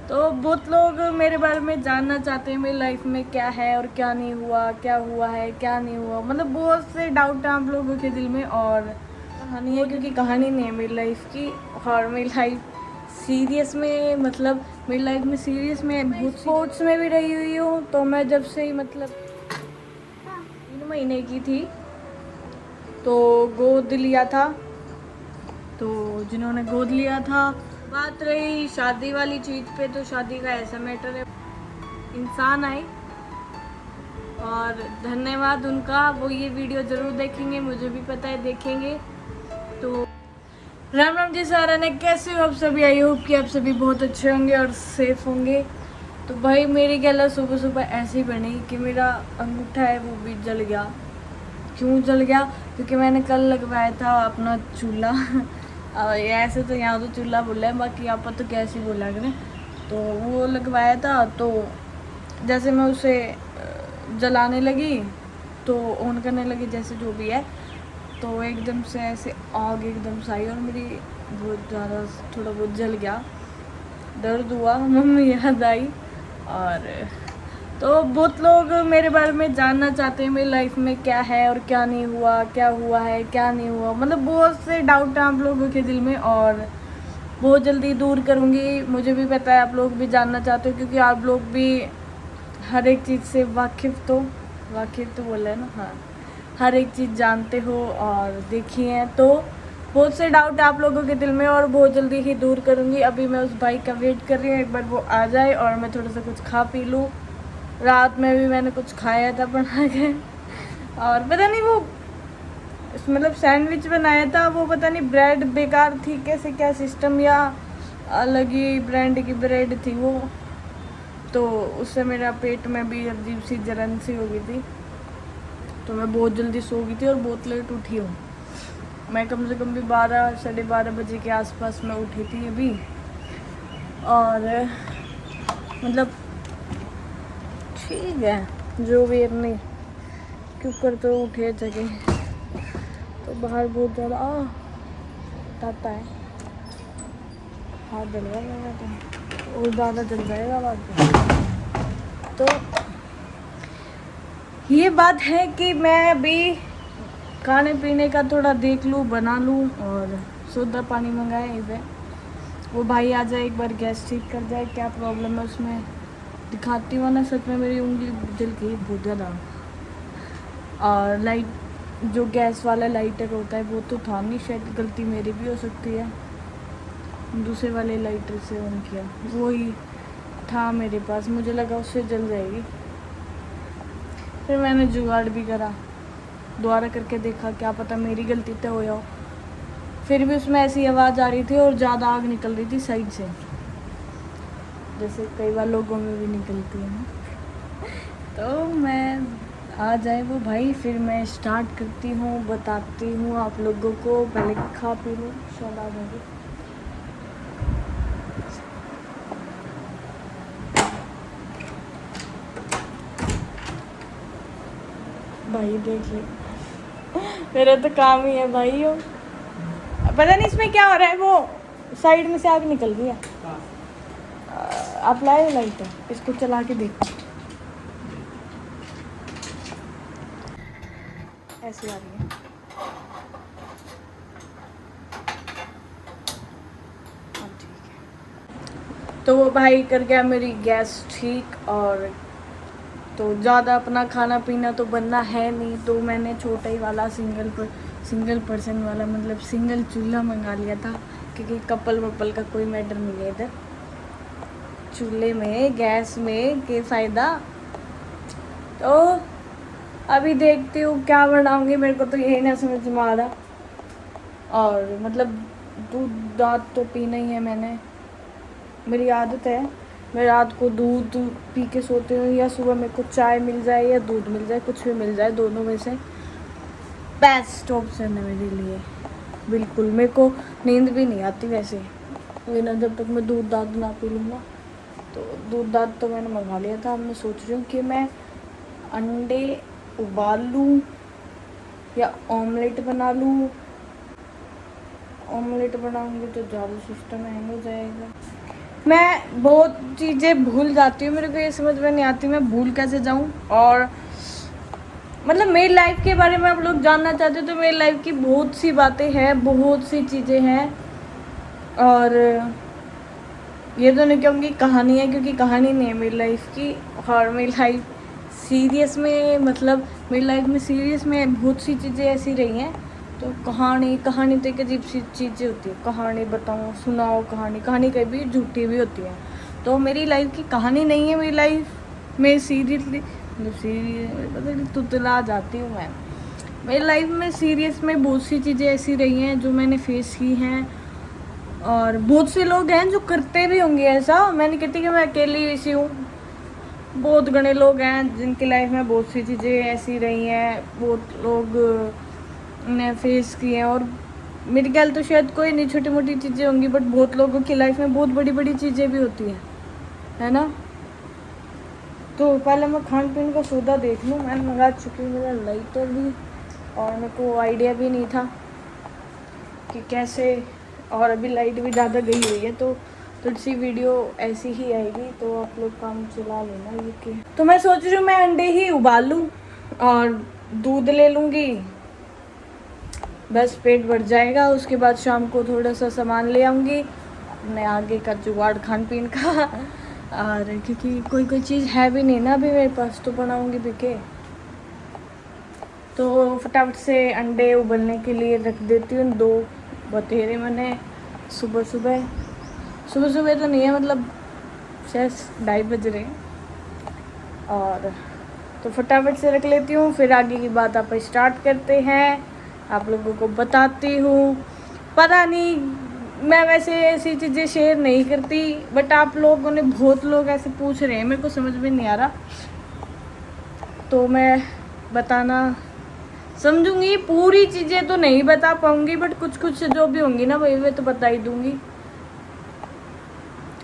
तो बहुत लोग मेरे बारे में जानना चाहते हैं मेरी लाइफ में क्या है और क्या नहीं हुआ, क्या हुआ है क्या नहीं हुआ। मतलब बहुत से डाउट हैं आप लोगों के दिल में। और कहानी है, क्योंकि कहानी नहीं है मेरी लाइफ की। और मेरी लाइफ सीरियस में, मतलब मेरी लाइफ में सीरियस में बहुत स्पोर्ट्स में भी रही हुई हूँ। तो मैं जब से ही मतलब 3 महीने की थी तो गोद लिया था। तो जिन्होंने गोद लिया था, बात रही शादी वाली चीज़ पे, तो शादी का ऐसा मैटर है, इंसान आए और धन्यवाद उनका, वो ये वीडियो ज़रूर देखेंगे, मुझे भी पता है देखेंगे। तो राम राम जी सारा ने, कैसे हो आप सभी? आई होप कि आप सभी बहुत अच्छे होंगे और सेफ होंगे। तो भाई मेरी गला सुबह सुबह ऐसे ही बनी कि मेरा अंगूठा है वो भी जल गया। क्यों जल गया? क्योंकि मैंने कल लगवाया था अपना चूल्हा ऐसे तो यहाँ तो चूल्हा बोला है, बाकी यहाँ पर तो गैस ही बोला करें। तो वो लगवाया था, तो जैसे मैं उसे जलाने लगी तो ऑन करने लगी, जैसे जो भी है, तो एकदम से ऐसे आग एकदम से आई और मेरी बहुत ज़्यादा थोड़ा बहुत जल गया, दर्द हुआ, मम्मी याद आई। और तो बहुत लोग मेरे बारे में जानना चाहते हैं मेरी लाइफ में क्या है और क्या नहीं हुआ, क्या हुआ है क्या नहीं हुआ। मतलब बहुत से डाउट हैं आप लोगों के दिल में और बहुत जल्दी दूर करूँगी। मुझे भी पता है आप लोग भी जानना चाहते हो, क्योंकि आप लोग भी हर एक चीज़ से वाकिफ़ तो बोल रहे हैं ना, हाँ, हर एक चीज़ जानते हो और देखी है। तो बहुत से डाउट है आप लोगों के दिल में और बहुत जल्दी ही दूर करूँगी। अभी मैं उस भाई का वेट कर रही हूँ, एक बार वो आ जाए और मैं थोड़ा सा कुछ खा पी लूँ। रात में भी मैंने कुछ खाया था बना के, और पता नहीं वो मतलब सैंडविच बनाया था, वो पता नहीं ब्रेड बेकार थी, कैसे क्या सिस्टम, या अलग ही ब्रांड की ब्रेड थी वो। तो उससे मेरा पेट में भी अजीब सी जलन सी हो गई थी। तो मैं बहुत जल्दी सो गई थी और बहुत लेट उठी हूँ। मैं कम से कम भी 12 साढ़े 12 बजे के आसपास में उठी थी अभी। और मतलब ठीक है जो भी, अपनी क्यों कर तो उठे जगह, तो बाहर बहुत ज़्यादा आता है, हाथ जल रहा है मेरा तो और ज़्यादा जल जाएगा बात। तो ये बात है कि मैं अभी खाने पीने का थोड़ा देख लूँ, बना लूँ, और सोडा पानी मंगाए यहीं पे। वो भाई आ जाए, एक बार गैस ठीक कर जाए, क्या प्रॉब्लम है उसमें दिखाती हूँ ना। सच में मेरी उंगली जल गई बहुत ज़्यादा। और लाइट, जो गैस वाला लाइटर होता है वो तो था नहीं, शायद गलती मेरी भी हो सकती है, दूसरे वाले लाइटर से ऑन किया, वही था मेरे पास, मुझे लगा उससे जल जाएगी। फिर मैंने जुगाड़ भी करा, दोबारा करके देखा, क्या पता मेरी गलती तो हो हो। फिर भी उसमें ऐसी आवाज़ आ रही थी और ज़्यादा आग निकल रही थी साइड से, जैसे कई बार लोगों में भी निकलती है ना। तो मैं आ जाए वो भाई, फिर मैं स्टार्ट करती हूँ, बताती हूँ आप लोगों को। पहले खा पी लूँ, शायद आ जाएगी। भाई देख ले, मेरा तो काम ही है भाई। हो पता नहीं इसमें क्या हो रहा है, वो साइड में से आग निकल रही है। आप लाए लाइट, इसको चला के देखो, ऐसी आ रही है। हाँ ठीक है। तो वो भाई कर गया मेरी गैस ठीक। और तो ज़्यादा अपना खाना पीना तो बनना है नहीं, तो मैंने छोटा ही वाला सिंगल पर्सन वाला, मतलब सिंगल चूल्हा मंगा लिया था, क्योंकि कपल वपल का कोई मैटर नहीं है इधर। चूल्हे में गैस में के फ़ायदा। तो अभी देखती हूँ क्या बनाऊँगी, मेरे को तो यही ना समझ में आ रहा। और मतलब दूध दाद तो पीना ही है मैंने, मेरी आदत है। मैं रात को दूध पी के सोती हूँ, या सुबह मेरे को चाय मिल जाए या दूध मिल जाए, कुछ भी मिल जाए, दोनों में से बेस्ट ऑप्शन है मेरे लिए। बिल्कुल मेरे को नींद भी नहीं आती वैसे, लेकिन जब तक मैं दूध दाद ना पी लूँगा। तो दूध दाद तो मैंने मंगा लिया था। अब मैं सोच रही हूँ कि मैं अंडे उबाल लूँ या ऑमलेट बना लूँ। ऑमलेट बनाऊँगी तो ज़्यादा सिस्टम हैंग हो जाएगा, मैं बहुत चीज़ें भूल जाती हूँ, मेरे को ये समझ में नहीं आती मैं भूल कैसे जाऊँ। और मतलब मेरी लाइफ के बारे में आप लोग जानना चाहते हो तो मेरी लाइफ की बहुत सी बातें हैं, बहुत सी चीज़ें हैं। और ये तो नहीं कहूँगी कहानी है, क्योंकि कहानी नहीं है मेरी लाइफ की। और मेरी लाइफ सीरियस में, मतलब मेरी लाइफ में सीरियस में बहुत सी चीज़ें ऐसी रही हैं। तो कहानी तो एक अजीब सी चीज़ें होती है। कहानी बताऊँ, सुनाओ कहानी कभी झूठी भी होती है। तो मेरी लाइफ की कहानी नहीं है, मेरी लाइफ में सीरियसली तुतला जाती हूँ मैं। मेरी लाइफ में सीरियस में बहुत सी चीज़ें ऐसी रही हैं जो मैंने फेस की हैं। और बहुत से लोग हैं जो करते भी होंगे ऐसा, मैं नहीं कहती कि मैं अकेली ऐसी हूँ। बहुत घने लोग हैं जिनकी लाइफ में बहुत सी चीज़ें ऐसी रही हैं, बहुत लोग ने फेस की हैं। और मेरे ख्याल तो शायद कोई नहीं छोटी मोटी चीज़ें होंगी, बट बहुत लोगों की लाइफ में बहुत बड़ी बड़ी चीज़ें भी होती हैं, है ना। तो पहले मैं खान पीन का सौदा देख लूँ। मैंने मंगा चुकी हूँ मेरा लाइटर भी, और मेरे को आइडिया भी नहीं था कि कैसे। और अभी लाइट भी ज़्यादा गई हुई है तो थोड़ी सी वीडियो ऐसी ही आएगी, तो आप लोग काम चला लेना ये कि। तो मैं सोच रही हूँ मैं अंडे ही उबाल लूँ और दूध ले लूँगी, बस पेट भर जाएगा। उसके बाद शाम को थोड़ा सा सामान ले आऊँगी अपने आगे का जुगाड़ खान पीन का। और क्योंकि कोई चीज़ है भी नहीं ना अभी मेरे पास, तो बनाऊँगी भी के। तो फटाफट से अंडे उबलने के लिए रख देती हूँ। 2 बतेरे मैंने सुबह सुबह तो नहीं है, मतलब शायद 2:30 बज रहे हैं। और तो फटाफट से रख लेती हूँ, फिर आगे की बात आप स्टार्ट करते हैं। आप लोगों को बताती हूँ, पता नहीं मैं वैसे ऐसी चीज़ें शेयर नहीं करती, बट आप लोगों ने बहुत लोग ऐसे पूछ रहे हैं, मेरे को समझ में नहीं आ रहा, तो मैं बताना समझूंगी। पूरी चीज़ें तो नहीं बता पाऊंगी, बट कुछ जो भी होंगी ना वही वे तो बता ही दूंगी।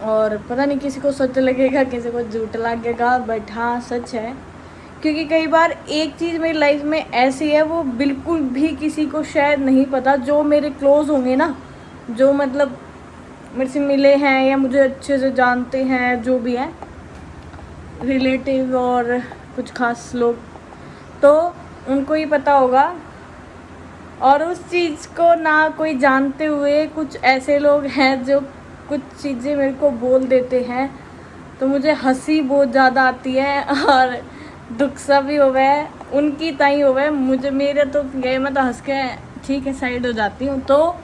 और पता नहीं किसी को सच लगेगा, किसी को झूठ लगेगा, बट हाँ सच है। क्योंकि कई बार एक चीज़ मेरी लाइफ में ऐसी है, वो बिल्कुल भी किसी को शायद नहीं पता। जो मेरे क्लोज होंगे ना, जो मतलब मेरे से मिले हैं या मुझे अच्छे से जानते हैं, जो भी हैं रिलेटिव और कुछ खास लोग, तो उनको ही पता होगा। और उस चीज़ को ना कोई जानते हुए कुछ ऐसे लोग हैं जो कुछ चीज़ें मेरे को बोल देते हैं, तो मुझे हंसी बहुत ज़्यादा आती है और दुख सा भी हो गया है। उनकी ताई हो गए, मुझे मेरे तो गए, मैं तो हंस के ठीक है साइड हो जाती हूँ। तो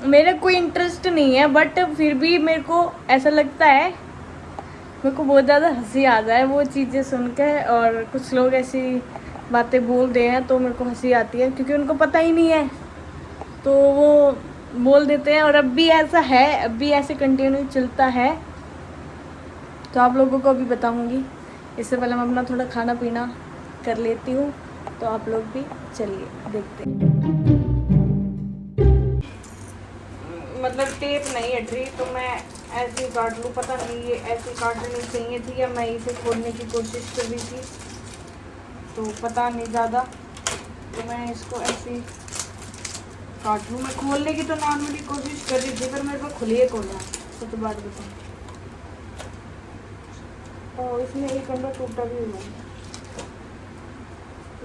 मेरा कोई इंटरेस्ट नहीं है, बट फिर भी मेरे को ऐसा लगता है, मेरे को बहुत ज़्यादा हंसी आ जाए वो चीज़ें सुन के। और कुछ लोग ऐसी बातें बोल दे हैं तो मेरे को हंसी आती है, क्योंकि उनको पता ही नहीं है तो वो बोल देते हैं। और अब भी ऐसा है, अब भी ऐसे कंटिन्यू चलता है, तो आप लोगों को भी बताऊंगी। इससे पहले मैं अपना थोड़ा खाना पीना कर लेती हूँ, तो आप लोग भी चलिए देखते हैं। मतलब टेप नहीं हट रही, तो मैं ऐसे ही काट लूँ। पता नहीं ये ऐसे काटनी चाहिए थी या मैं इसे खोलने की कोशिश कर रही थी, तो पता नहीं ज़्यादा। तो मैं इसको ऐसे ही काट लूँ। मैं खोलने की तो नॉर्मली कोशिश कर रही थी, पर मेरे को खुले खोलना है, सच बात बताऊँ। और इसमें एक अंडा टूटा भी हुआ है,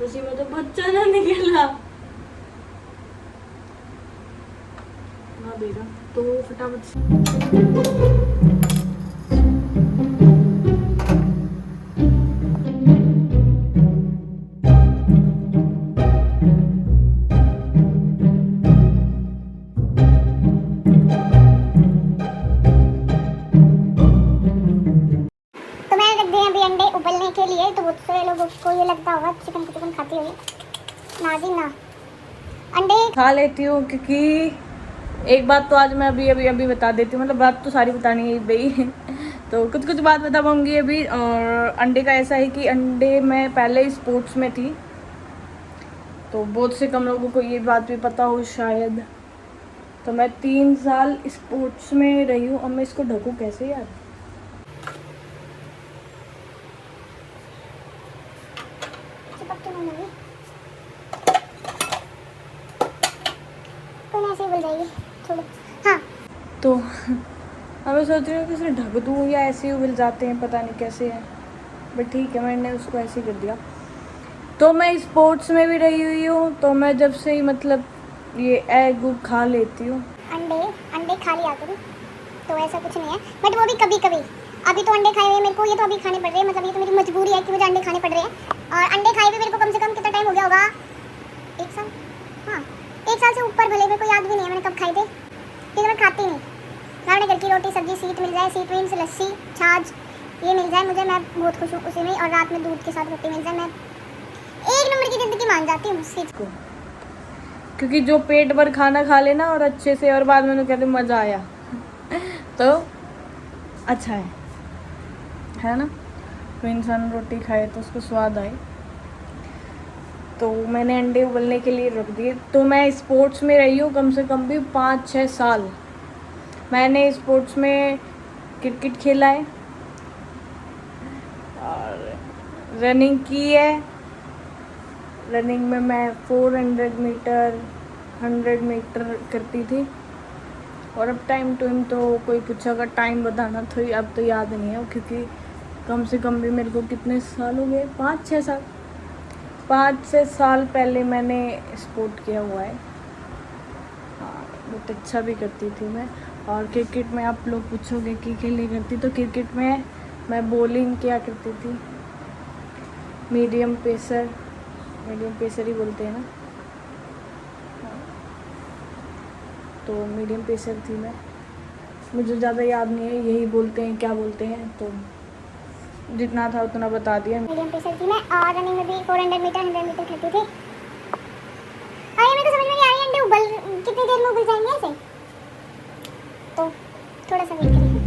उसी में तो बच्चा ना निकला ना देगा। तो फटाफट से उबलने के लिए। तो बहुत सारे लोगों को ये लगता होगा चिकन खाती होगी ना जी ना, अंडे खा लेती हूँ। क्योंकि एक बात तो आज मैं अभी बता देती हूँ, मतलब बात तो सारी बतानी है भाई। तो कुछ बात बता पाऊँगी अभी। और अंडे का ऐसा है कि अंडे में पहले स्पोर्ट्स में थी, तो बहुत से कम लोगों को ये बात भी पता हो शायद। तो मैं 3 साल स्पोर्ट्स में रही हूँ। अब मैं इसको ढकूँ कैसे यार? ऐसे बोल जाएगी थोड़ा। हाँ तो अब मैं सोच रही हूँ कि इसे ढक दूँ या ऐसे ही उबल जाते हैं, पता नहीं कैसे है, बट ठीक है, मैंने उसको ऐसे ही कर दिया। तो मैं स्पोर्ट्स में भी रही हुई हूँ, तो मैं जब से ही मतलब ये एग उग खा लेती हूँ। अंडे खा लिया करूँ, तो ऐसा कुछ नहीं है, बट वो भी कभी कभी। अभी तो अंडे खाए हुए मेरे को, ये तो अभी खाने पड़ रहे हैं, मतलब ये तो मेरी मजबूरी है कि मुझे अंडे खाने पड़ रहे हैं। और अंडे खाए हुए मेरे को कम से कम कितना टाइम हो गया होगा, 1 साल, हाँ 1 साल से ऊपर, भले मेरे को याद भी नहीं है मैंने कब खाए थे, लेकिन मैं खाती नहीं। मैं घर की रोटी सब्जी सीट मिल जाए, सीट मीन्स लस्सी छाछ ये मिल जाए मुझे, मैं बहुत खुश हूँ उसी में। और रात में दूध के साथ रोटी मिल जाए, मैं 1 नंबर की ज़िंदगी मान जाती हूँ उस चीज़ को। क्योंकि जो पेट भर खाना खा लेना और अच्छे से, और बाद में तो कहते मज़ा आया तो अच्छा है ना। तो इंसान रोटी खाए तो उसको स्वाद आए। तो मैंने अंडे उबलने के लिए रख दिए। तो मैं स्पोर्ट्स में रही हूँ कम से कम भी 5-6 साल। मैंने स्पोर्ट्स में क्रिकेट खेला है और रनिंग की है। रनिंग में मैं 400 मीटर 100 मीटर करती थी। और अब टाइम तो कोई पूछेगा टाइम बताना तो अब तो याद नहीं है, क्योंकि कम से कम भी मेरे को कितने साल हो गए, 5-6 साल, 5-6 साल पहले मैंने स्पोर्ट किया हुआ है। बहुत अच्छा भी करती थी मैं। और क्रिकेट में आप लोग पूछोगे कि खेले करती, तो क्रिकेट में मैं बॉलिंग किया करती थी। मीडियम पेसर ही बोलते हैं ना, तो मीडियम पेसर थी मैं। मुझे ज़्यादा याद नहीं है, यही बोलते हैं, क्या बोलते हैं, तो जितना था उतना बता दिया। मीडियम पेसर थी मैं, और रनिंग में भी 400 मीटर 100 मीटर करती थी। अरे मेरे को समझ में नहीं आ रही अंडे उबल कितनी देर में उबल जाएंगे ऐसे, तो थोड़ा सा वेट करिए।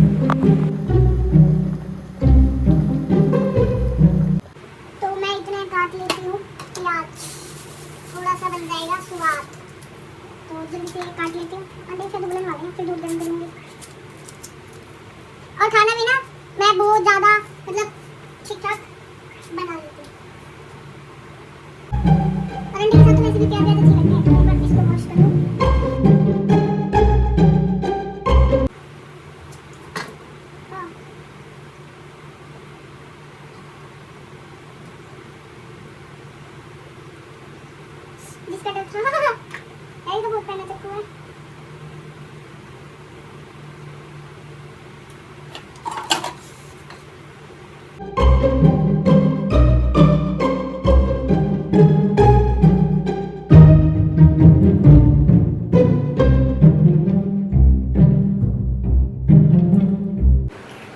तो मैं इतना काट लेती हूँ प्याज, थोड़ा सा बन जाएगा स्वाद, तो जल्दी से काट लेती हूँ। अंडे से उबलने वाले हैं, फिर दूध गर्म करूँगी। और खाना भी ना मैं बहुत ज़्यादा मतलब ठीक ठाक बना लेती हूँ। और अंडे के साथ तो वैसे भी प्याज अच्छी लगती है, तो एक बार इसको वॉश कर लूँ। जिसका डर था यही तो बहुत पहले चक्कू है।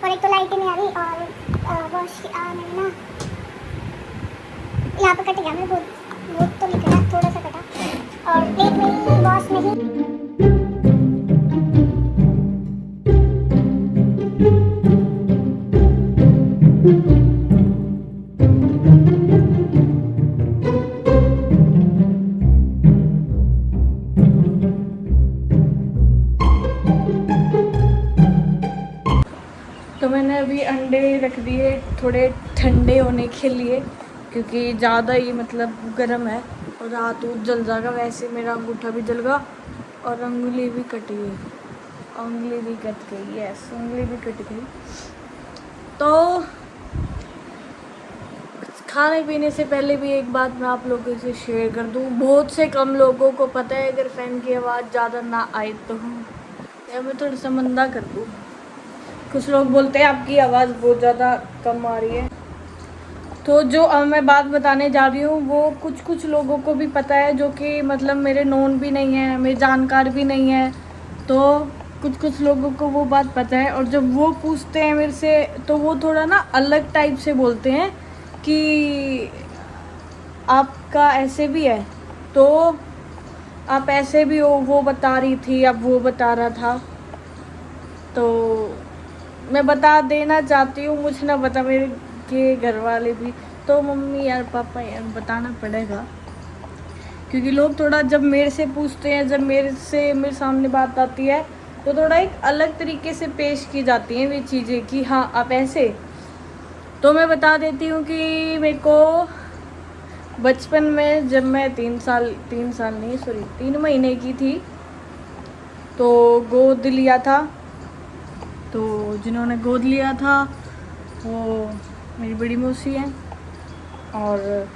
और एक तो लाइट नहीं आ रही, और वॉश मैंने ना यहाँ पे कट गया, मैं बहुत तो नहीं कटा, थोड़ा सा कटा। और प्लेट मेरी वॉश नहीं। तो मैंने अभी अंडे रख दिए थोड़े ठंडे होने के लिए, क्योंकि ज़्यादा ही मतलब गर्म है और हाथ जल जाएगा। वैसे मेरा अंगूठा भी जल गया और उंगली भी कट गई, उंगली भी कट गई, यस उंगली भी कट गई। तो खाने पीने से पहले भी एक बात मैं आप लोगों से शेयर कर दूं, बहुत से कम लोगों को पता है अगर फ़ैन की आवाज़ ज़्यादा ना आए तो या मैं थोड़ा सा मंदा कर दूँ। कुछ लोग बोलते हैं आपकी आवाज़ बहुत ज़्यादा कम आ रही है। तो जो अब मैं बात बताने जा रही हूँ वो कुछ लोगों को भी पता है, जो कि मतलब मेरे नोन भी नहीं है, मेरे जानकार भी नहीं है। तो कुछ लोगों को वो बात पता है, और जब वो पूछते हैं मेरे से तो वो थोड़ा ना अलग टाइप से बोलते हैं कि आपका ऐसे भी है, तो आप ऐसे भी हो, वो बता रही थी, अब वो बता रहा था। तो मैं बता देना चाहती हूँ, मुझे ना पता, मेरे के घर वाले भी, तो मम्मी यार पापा यार बताना पड़ेगा, क्योंकि लोग थोड़ा जब मेरे से पूछते हैं, जब मेरे सामने बात आती है तो थोड़ा एक अलग तरीके से पेश की जाती हैं वे चीज़ें कि हाँ आप ऐसे। तो मैं बता देती हूँ कि मेरे को बचपन में जब मैं 3 महीने की थी तो गोद लिया था। तो जिन्होंने गोद लिया था वो मेरी बड़ी मौसी है। और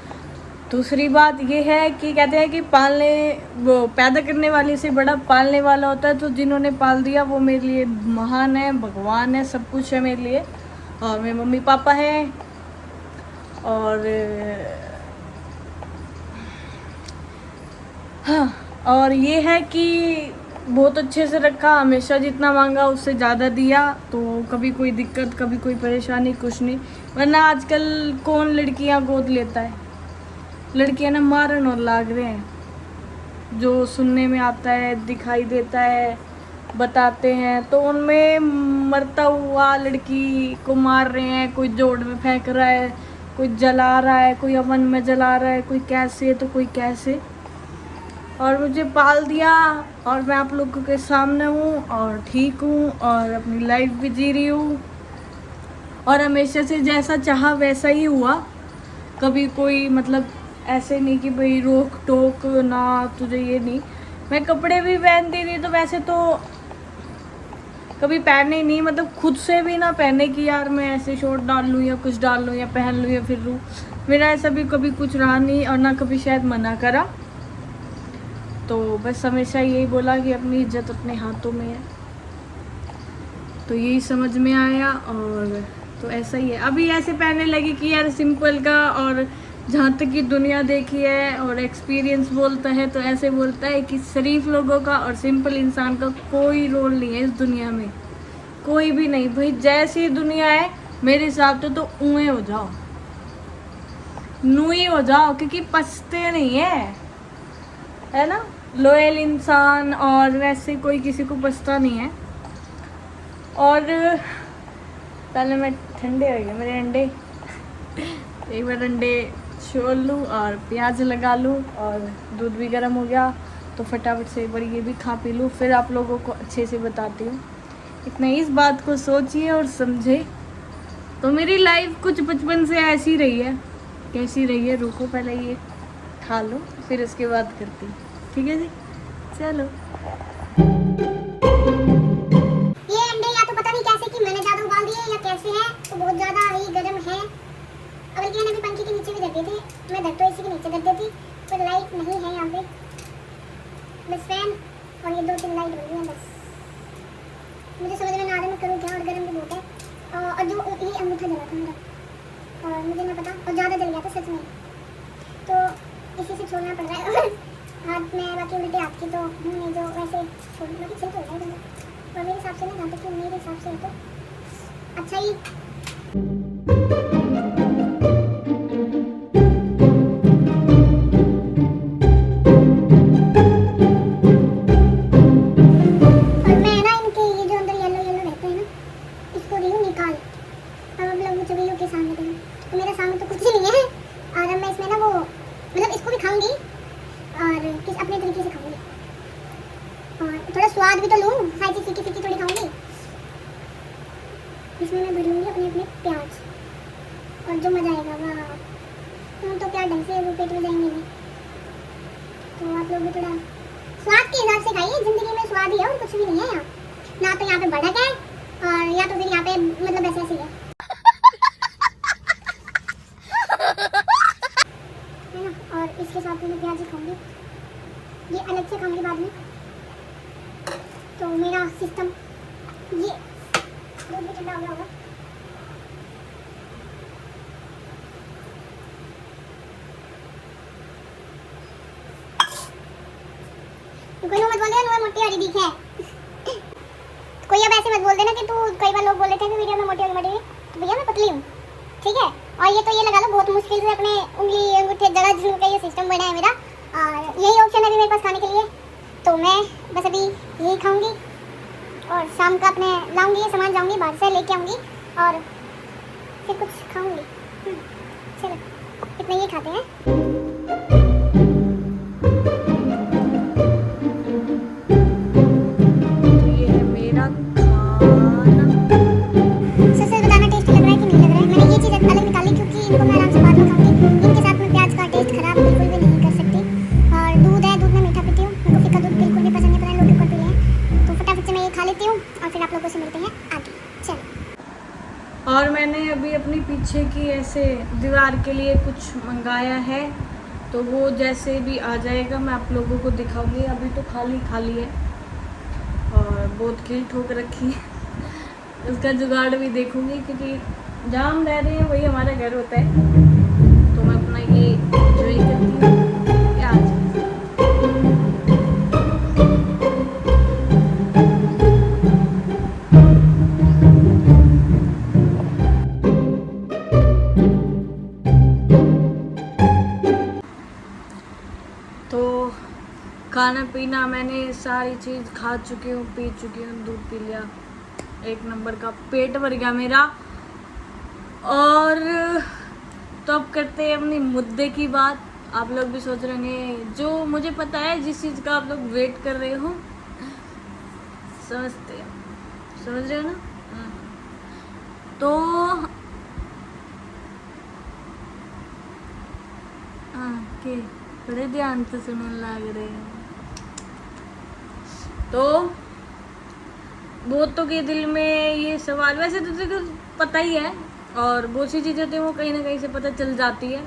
दूसरी बात ये है कि कहते हैं कि वो पैदा करने वाले से बड़ा पालने वाला होता है। तो जिन्होंने पाल दिया वो मेरे लिए महान है, भगवान है, सब कुछ है मेरे लिए। और मेरे मम्मी पापा हैं। और हाँ, और ये है कि बहुत अच्छे से रखा, हमेशा जितना मांगा उससे ज़्यादा दिया। तो कभी कोई दिक्कत, कभी कोई परेशानी, कुछ नहीं। वरना आजकल कौन लड़कियां गोद लेता है। लड़कियां ना मारन और लाग रहे हैं, जो सुनने में आता है, दिखाई देता है, बताते हैं। तो उनमें मरता हुआ लड़की को मार रहे हैं, कोई जोड़ में फेंक रहा है, कोई जला रहा है, कोई अवन में जला रहा है, कोई कैसे तो कोई कैसे। और मुझे पाल दिया और मैं आप लोगों के सामने हूँ और ठीक हूँ और अपनी लाइफ भी जी रही हूँ। और हमेशा से जैसा चाहा वैसा ही हुआ। कभी कोई मतलब ऐसे नहीं कि भाई रोक टोक ना, तुझे ये नहीं। मैं कपड़े भी पहनती थी तो वैसे तो कभी पहने ही नहीं, मतलब खुद से भी ना पहने कि यार मैं ऐसे शॉर्ट डाल लूँ या कुछ डाल लूँ या पहन लूँ या फिर लूँ। मेरा ऐसा भी कभी कुछ रहा नहीं और ना कभी शायद मना करा। तो बस हमेशा यही बोला कि अपनी इज्जत अपने हाथों में है। तो यही समझ में आया और तो ऐसा ही है। अभी ऐसे पहनने लगी कि यार सिंपल का, और जहाँ तक की दुनिया देखी है और एक्सपीरियंस बोलता है तो ऐसे बोलता है कि शरीफ लोगों का और सिंपल इंसान का कोई रोल नहीं है इस दुनिया में, कोई भी नहीं। भाई जैसी दुनिया है मेरे हिसाब से तो ऊँए हो जाओ, नूई हो जाओ, क्योंकि पछते नहीं है ना। लॉयल इंसान और वैसे कोई किसी को पछता नहीं है। और पहले मैं ठंडे हो गए मेरे अंडे, एक बार अंडे छोड़ लूँ और प्याज लगा लूँ और दूध भी गर्म हो गया तो फटाफट से एक बार ये भी खा पी लूँ, फिर आप लोगों को अच्छे से बताती हूँ। इतना इस बात को सोचिए और समझे। तो मेरी लाइफ कुछ बचपन से ऐसी रही है। कैसी रही है, रुको पहले ये खा लो फिर उसके बाद करती हूँ, ठीक है जी। चलो। ये अंडे या तो पता नहीं कैसे कि मैंने ज़्यादा उबाल दिए या कैसे है, तो बहुत ज़्यादा ही गर्म है। अब लेकिन मैंने पंखे के नीचे भी रख दिए थे, मैं तो इसी के नीचे रख देती पर लाइट नहीं है यहाँ पे, बस फैन और ये 2-3 लाइट बन रही है बस। मुझे समझ में ना आ रहा मैं करूँ क्या, और गर्म भी बहुत है। और जो ये अंगूठा जला था मेरा और मुझे नहीं पता, और ज़्यादा जल गया था सच में, तो इसी से छोड़ना पड़ रहा है। हाथ में बाकी उल्टे हाथ की तो हमने जो वैसे छोड़ बाकी छिल तो है, और मेरे हिसाब से ना जहाँ तक कि मेरे हिसाब से है तो अच्छा ही। और मैं ना इनके ये जो अंदर येलो येलो रहते हैं ना, इसको रही हूँ निकाल। अब हम लोग मुझे के सामने देंगे तो मेरे सामने तो कुछ ही नहीं है। और अब मैं इसमें ना वो मतलब इसको भी खाऊंगी और किस अपने तरीके से खाऊंगी और थोड़ा स्वाद भी तो लूँ, सारी चीज़ फीकी फीकी थोड़ी खाऊंगी। इसमें मैं भर लूँगी अपने अपने प्याज और जो मज़ा आएगा वाह। तो प्याज ढंग से वो पेट में जाएंगे नहीं, तो आप लोग भी थोड़ा स्वाद के हिसाब से खाइए। ज़िंदगी में स्वाद ही है और कुछ भी नहीं है यहाँ, ना तो यहाँ पे भड़क है और या तो फिर यहाँ पे मतलब ऐसे ऐसे है ना। और इसके साथ में मैं प्याज ही खाऊंगी, ये अलग से खाऊंगी बाद में। तो मेरा सिस्टम ये दूध भी ठंडा हो गया होगा। कोई मत बोल देना मोटी वाली दिख है। कोई अब ऐसे मत बोल देना कि तू, कई बार लोग बोल रहे थे वीडियो में मोटी वाली, तो भैया मैं पतली हूँ, ठीक है। और ये तो ये लगा लो बहुत मुश्किल से अपने उंगली अंगूठे जगह जिसम का ये सिस्टम बना है मेरा, और यही ऑप्शन है अभी मेरे पास खाने के लिए। तो मैं बस अभी यही खाऊंगी और शाम का अपने लाऊंगी ये सामान, जाऊंगी बाहर से लेके आऊंगी और फिर कुछ खाऊंगी। चलो इतना ये खाते हैं। और फिर आप लोगों से मिलते हैं आगे। और मैंने अभी अपनी पीछे की ऐसे दीवार के लिए कुछ मंगाया है, तो वो जैसे भी आ जाएगा मैं आप लोगों को दिखाऊंगी। अभी तो खाली खाली है और बहुत कील ठोक रखी है। उसका जुगाड़ भी देखूंगी, क्योंकि जहाँ हम रह रहे हैं वही हमारा घर होता है। तो मैं अपना ये एंजॉय करती हूँ। तो खाना पीना मैंने सारी चीज़ खा चुकी हूँ, पी चुकी हूँ, दूध पी लिया, एक नंबर का पेट भर गया मेरा। और तो अब करते हैं अपनी मुद्दे की बात। आप लोग भी सोच रहे होंगे, जो मुझे पता है जिस चीज़ का आप लोग वेट कर रहे हो, समझ रहे हो ना। तो के बड़े ध्यान से सुनने लग रहे हैं। तो बहुतों के दिल में ये सवाल, वैसे तो देखो पता ही है, और बहुत सी चीज़ें तो वो कहीं ना कहीं से पता चल जाती है,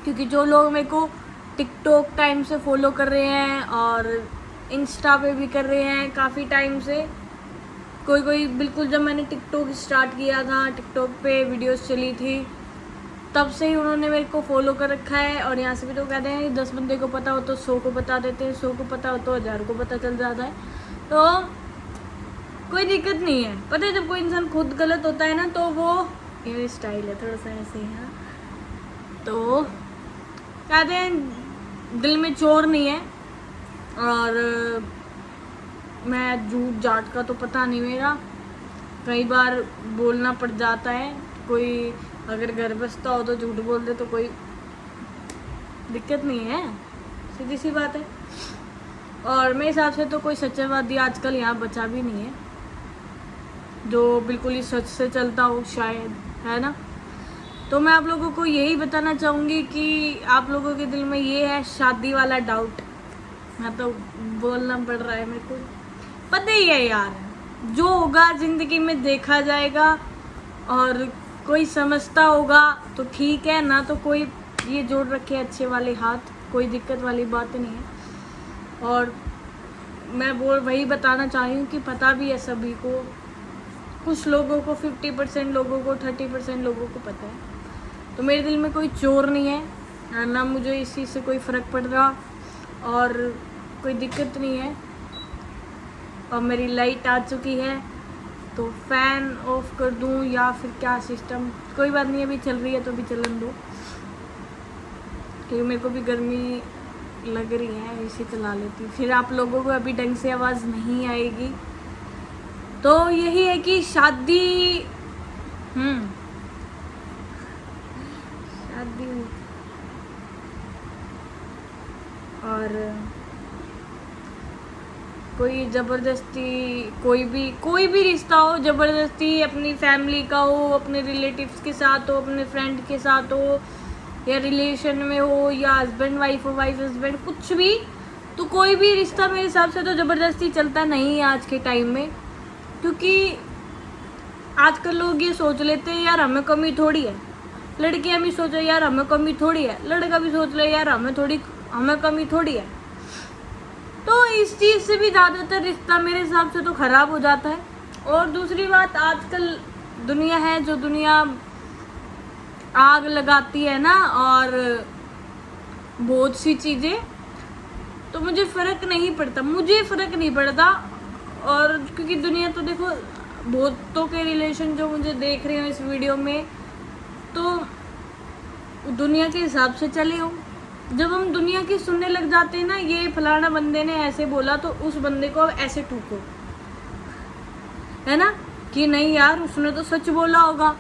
क्योंकि जो लोग मेरे को टिकटॉक टाइम से फॉलो कर रहे हैं और इंस्टा पे भी कर रहे हैं काफ़ी टाइम से, कोई बिल्कुल जब मैंने टिकटॉक स्टार्ट किया था, टिकटॉक पे वीडियोस चली थी, तब से ही उन्होंने मेरे को फॉलो कर रखा है। और यहाँ से भी तो कहते हैं 10 बंदे को पता हो तो 100 को बता देते हैं, 100 को पता हो तो 1000 को पता चल जाता है। तो कोई दिक्कत नहीं है। पता है जब कोई इंसान खुद गलत होता है ना, तो वो ये स्टाइल है थोड़ा सा ऐसे ही है, तो कहते हैं दिल में चोर नहीं है। और मैं झूठ जाट का तो पता नहीं मेरा, कई बार बोलना पड़ जाता है। कोई अगर घर बसता हो तो झूठ बोल दे तो कोई दिक्कत नहीं है, सीधी सी बात है। और मेरे हिसाब से तो कोई सच्चावादी आजकल यहाँ बचा भी नहीं है, जो बिल्कुल ही सच से चलता हो शायद, है ना। तो मैं आप लोगों को यही बताना चाहूँगी कि आप लोगों के दिल में ये है शादी वाला डाउट, मैं तो बोलना पड़ रहा है, मेरे को पता ही है यार, जो होगा ज़िंदगी में देखा जाएगा। और कोई समझता होगा तो ठीक है, ना तो कोई ये जोड़ रखे अच्छे वाले हाथ, कोई दिक्कत वाली बात नहीं है। और मैं वही बताना चाह रही हूँ कि पता भी है सभी को, कुछ लोगों को 50% लोगों को 30% लोगों को पता है। तो मेरे दिल में कोई चोर नहीं है, ना मुझे इस चीज़ से कोई फ़र्क पड़ रहा और कोई दिक्कत नहीं है। और मेरी लाइट आ चुकी है, तो फ़ैन ऑफ कर दूं या फिर क्या सिस्टम, कोई बात नहीं, अभी चल रही है तो अभी चलन दो, क्योंकि मेरे को भी गर्मी लग रही है, इसे चला लेती हूँ। फिर आप लोगों को अभी ढंग से आवाज़ नहीं आएगी। तो यही है कि शादी और कोई ज़बरदस्ती, कोई भी रिश्ता हो ज़बरदस्ती, अपनी फैमिली का हो, अपने रिलेटिव्स के साथ हो, अपने फ्रेंड के साथ हो, या रिलेशन में हो, या हस्बैंड वाइफ हो, वाइफ हस्बैंड, कुछ भी, तो कोई भी रिश्ता मेरे हिसाब से तो ज़बरदस्ती चलता नहीं है आज के टाइम में। क्योंकि आजकल लोग ये सोच लेते हैं यार हमें कमी थोड़ी है, लड़कियां भी सोचो यार हमें कमी थोड़ी है, लड़का भी सोच ले यार हमें कमी थोड़ी है। तो इस चीज़ से भी ज़्यादातर रिश्ता मेरे हिसाब से तो ख़राब हो जाता है। और दूसरी बात, आजकल दुनिया है जो दुनिया आग लगाती है ना, और बहुत सी चीज़ें, तो मुझे फ़र्क नहीं पड़ता। और क्योंकि दुनिया तो देखो, बहुतों के रिलेशन जो मुझे देख रहे हो इस वीडियो में, तो दुनिया के हिसाब से चले हो। जब हम दुनिया की सुनने लग जाते हैं ना, ये फलाना बंदे ने ऐसे बोला तो उस बंदे को अब ऐसे ठूको, है ना, कि नहीं यार उसने तो सच बोला होगा।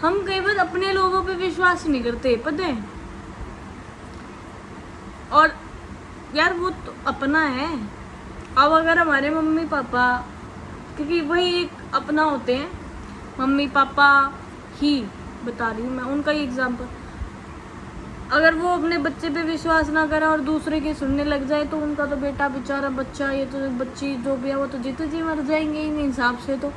हम कई बार अपने लोगों पे विश्वास नहीं करते, पता है। और यार वो तो अपना है। अब अगर हमारे मम्मी पापा, क्योंकि वही एक अपना होते हैं, मम्मी पापा ही बता रही हूँ मैं, उनका ही एग्जाम्पल, अगर वो अपने बच्चे पे विश्वास ना करें और दूसरे की सुनने लग जाए, तो उनका तो बेटा बेचारा, बच्चा, ये तो बच्ची जो भी है, वो तो जीते जी मर जाएंगे इन हिसाब से। तो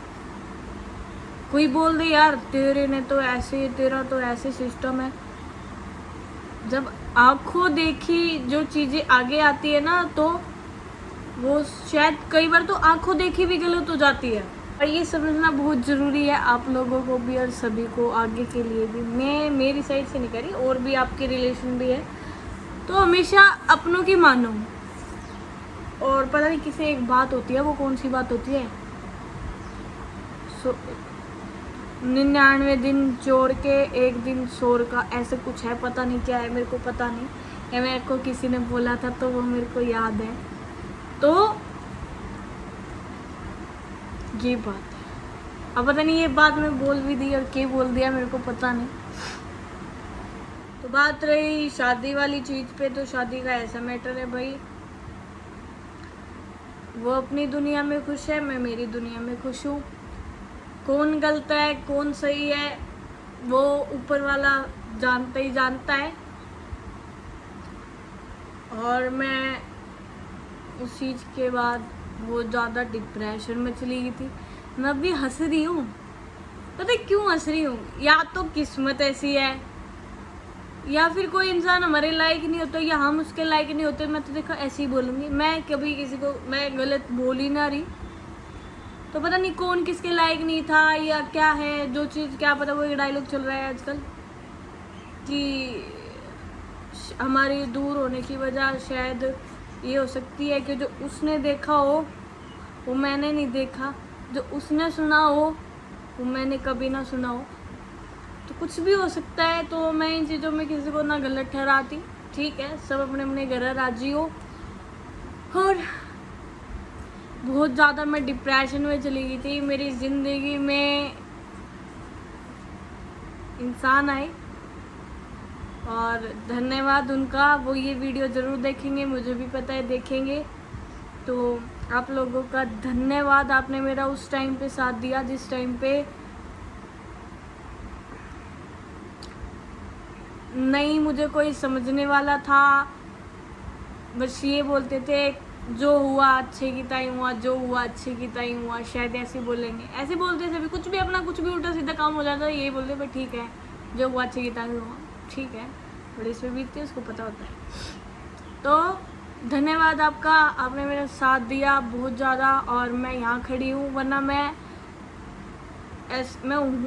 कोई बोल दे यार तेरे ने तो ऐसे, तेरा तो ऐसे सिस्टम है, जब आंखों देखी जो चीजें आगे आती है ना, तो वो शायद कई बार तो आंखों देखी भी गलत हो जाती है। और ये समझना बहुत ज़रूरी है आप लोगों को भी और सभी को आगे के लिए भी। मैं मेरी साइड से नहीं करी, और भी आपके रिलेशन भी है, तो हमेशा अपनों की मानो। और पता नहीं किसी एक बात होती है, वो कौन सी बात होती है, 99 दिन चोर के 1 दिन शोर का, ऐसे कुछ है, पता नहीं क्या है, मेरे को पता नहीं, या मेरे को किसी ने बोला था तो वो मेरे को याद है। तो ये बात है। अब पता नहीं ये बात मैं बोल भी दी और क्या बोल दिया, मेरे को पता नहीं। तो बात रही शादी वाली चीज पे, तो शादी का ऐसा मैटर है भाई, वो अपनी दुनिया में खुश है, मैं मेरी दुनिया में खुश हूँ। कौन गलत है कौन सही है वो ऊपर वाला जानता ही जानता है। और मैं उस चीज़ के बाद बहुत ज़्यादा डिप्रेशन में चली गई थी। मैं अभी हंस रही हूँ, पता है क्यों हंस रही हूँ? या तो किस्मत ऐसी है, या फिर कोई इंसान हमारे लायक नहीं होता, या हम उसके लायक नहीं होते। मैं तो देखो ऐसे ही बोलूँगी, मैं कभी किसी को मैं गलत बोल ही ना रही। तो पता नहीं कौन किसके लायक नहीं था या क्या है, जो चीज़ क्या पता। वो एक डायलॉग चल रहा है आजकल कि हमारी दूर होने की वजह शायद ये हो सकती है कि जो उसने देखा हो वो मैंने नहीं देखा, जो उसने सुना हो वो मैंने कभी ना सुना हो। तो कुछ भी हो सकता है। तो मैं इन चीज़ों में किसी को ना गलत ठहराती, ठीक है, सब अपने अपने घर राजी हो। और बहुत ज़्यादा मैं डिप्रेशन में चली गई थी। मेरी ज़िंदगी में इंसान आए और धन्यवाद उनका, वो ये वीडियो ज़रूर देखेंगे, मुझे भी पता है देखेंगे। तो आप लोगों का धन्यवाद, आपने मेरा उस टाइम पे साथ दिया जिस टाइम पे नहीं मुझे कोई समझने वाला था। बस ये बोलते थे जो हुआ अच्छे की ताई हुआ, जो हुआ अच्छे की ताई हुआ, शायद ऐसे बोलेंगे, ऐसे बोलते थे भी, कुछ भी अपना कुछ भी उल्टा सीधा काम हो जाता है, यही बोलते भाई ठीक है जो हुआ अच्छे की ताई हुआ, ठीक है, बड़े इसमें बीतती है उसको पता होता है। तो धन्यवाद आपका, आपने मेरा साथ दिया बहुत ज़्यादा। और मैं यहाँ खड़ी हूँ, वरना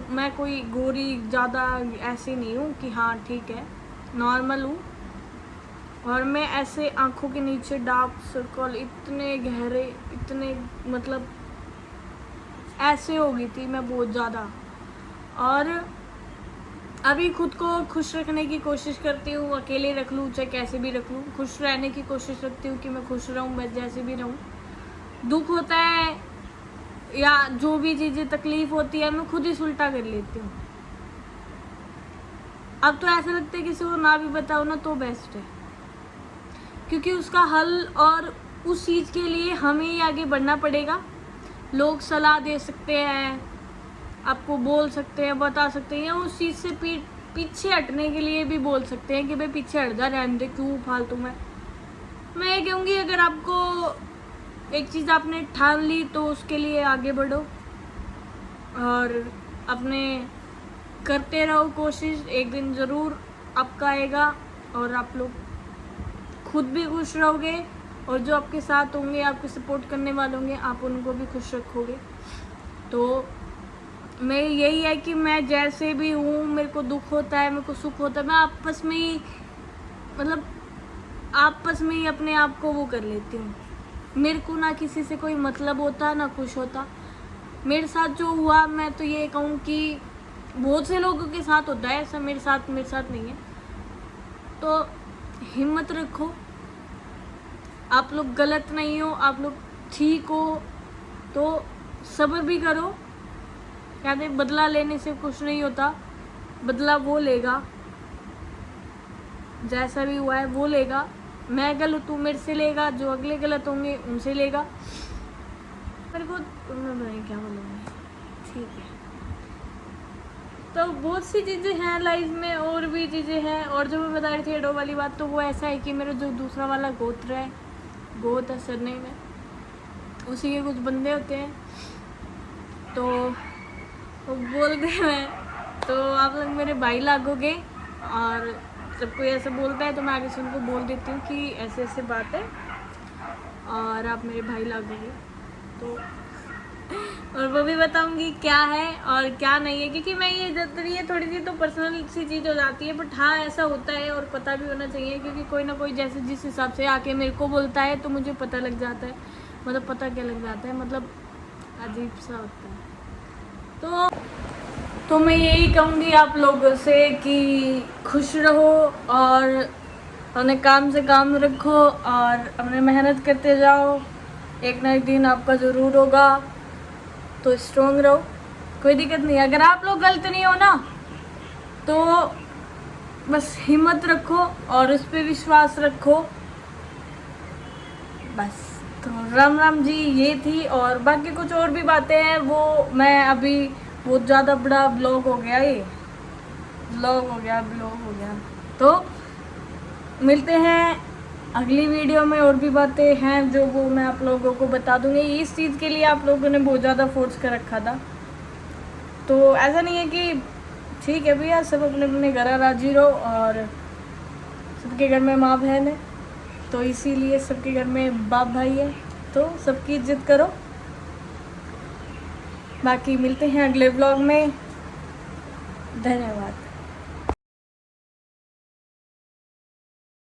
मैं कोई गोरी ज़्यादा ऐसी नहीं हूँ कि हाँ ठीक है, नॉर्मल हूँ। और मैं ऐसे आंखों के नीचे डार्क सर्कल इतने गहरे, इतने मतलब ऐसे हो गई थी मैं बहुत ज़्यादा। और अभी खुद को खुश रखने की कोशिश करती हूँ, अकेले रख लूँ चाहे कैसे भी रख लूँ, खुश रहने की कोशिश रखती हूँ कि मैं खुश रहूँ, मैं जैसे भी रहूँ। दुख होता है या जो भी चीज़ें तकलीफ होती है, मैं खुद ही सुलटा कर लेती हूँ। अब तो ऐसा लगता है किसी को ना भी बताओ ना तो बेस्ट है, क्योंकि उसका हल और उस चीज़ के लिए हमें ही आगे बढ़ना पड़ेगा। लोग सलाह दे सकते हैं, आपको बोल सकते हैं, बता सकते हैं, या उस चीज़ से पीछे हटने के लिए भी बोल सकते हैं कि भाई पीछे हट जा, रहने दे, क्यों फालतू में। मैं ये कहूँगी अगर आपको एक चीज़ आपने ठान ली तो उसके लिए आगे बढ़ो और अपने करते रहो कोशिश, एक दिन ज़रूर आपका आएगा और आप लोग खुद भी खुश रहोगे और जो आपके साथ होंगे, आपके सपोर्ट करने वाले होंगे, आप उनको भी खुश रखोगे। तो मैं यही है कि मैं जैसे भी हूँ, मेरे को दुख होता है, मेरे को सुख होता है, मैं आपस में ही अपने आप को वो कर लेती हूँ। मेरे को ना किसी से कोई मतलब होता ना कुछ होता। मेरे साथ जो हुआ, मैं तो ये कहूँ कि बहुत से लोगों के साथ होता है ऐसा, मेरे साथ नहीं है। तो हिम्मत रखो, आप लोग गलत नहीं हो, आप लोग ठीक हो। तो सब्र भी करो, कहते बदला लेने से कुछ नहीं होता, बदला वो लेगा जैसा भी हुआ है वो लेगा। मैं गलत हूँ मेरे से लेगा, जो अगले गलत होंगे उनसे लेगा। मेरे को मैं क्या बोलूँगी, ठीक है। तो बहुत सी चीज़ें हैं लाइफ में, और भी चीज़ें हैं। और जो मैं बता रही थी एडो वाली बात, तो वो ऐसा है कि मेरा जो दूसरा वाला गोत्र है, गोत है सरनेम में, उसी के कुछ बंदे होते हैं। तो वो बोल दे मैं तो आप लोग मेरे भाई लागोगे, और जब कोई ऐसे बोलता है तो मैं आगे से उनको बोल देती हूँ कि ऐसे ऐसे बात है और आप मेरे भाई लागोगे। तो और वो भी बताऊंगी क्या है और क्या नहीं है, क्योंकि मैं ये ये थोड़ी सी तो पर्सनल सी चीज़ हो जाती है, बट हाँ ऐसा होता है और पता भी होना चाहिए, क्योंकि कोई ना कोई जैसे जिस हिसाब से आके मेरे को बोलता है तो मुझे पता लग जाता है, मतलब पता क्या लग जाता है, मतलब अजीब सा होता है। तो मैं यही कहूँगी आप लोगों से कि खुश रहो और अपने काम से काम रखो और अपने मेहनत करते जाओ, एक ना एक दिन आपका ज़रूर होगा। तो स्ट्रॉन्ग रहो, कोई दिक्कत नहीं। अगर आप लोग गलत नहीं हो ना तो बस हिम्मत रखो और उस पर विश्वास रखो, बस। तो राम राम जी, ये थी। और बाकी कुछ और भी बातें हैं वो मैं अभी, बहुत ज़्यादा बड़ा ब्लॉग हो गया, ये ब्लॉग हो गया। तो मिलते हैं अगली वीडियो में, और भी बातें हैं जो वो मैं आप लोगों को बता दूंगी। इस चीज़ के लिए आप लोगों ने बहुत ज़्यादा फोर्स कर रखा था, तो ऐसा नहीं है कि ठीक है भैया, सब अपने अपने घर राजी रहो, और सबके घर में माँ बहन है तो इसीलिए सबके घर में बाप भाई है, तो सबकी इज्जत करो। बाकी मिलते हैं अगले व्लॉग में, धन्यवाद।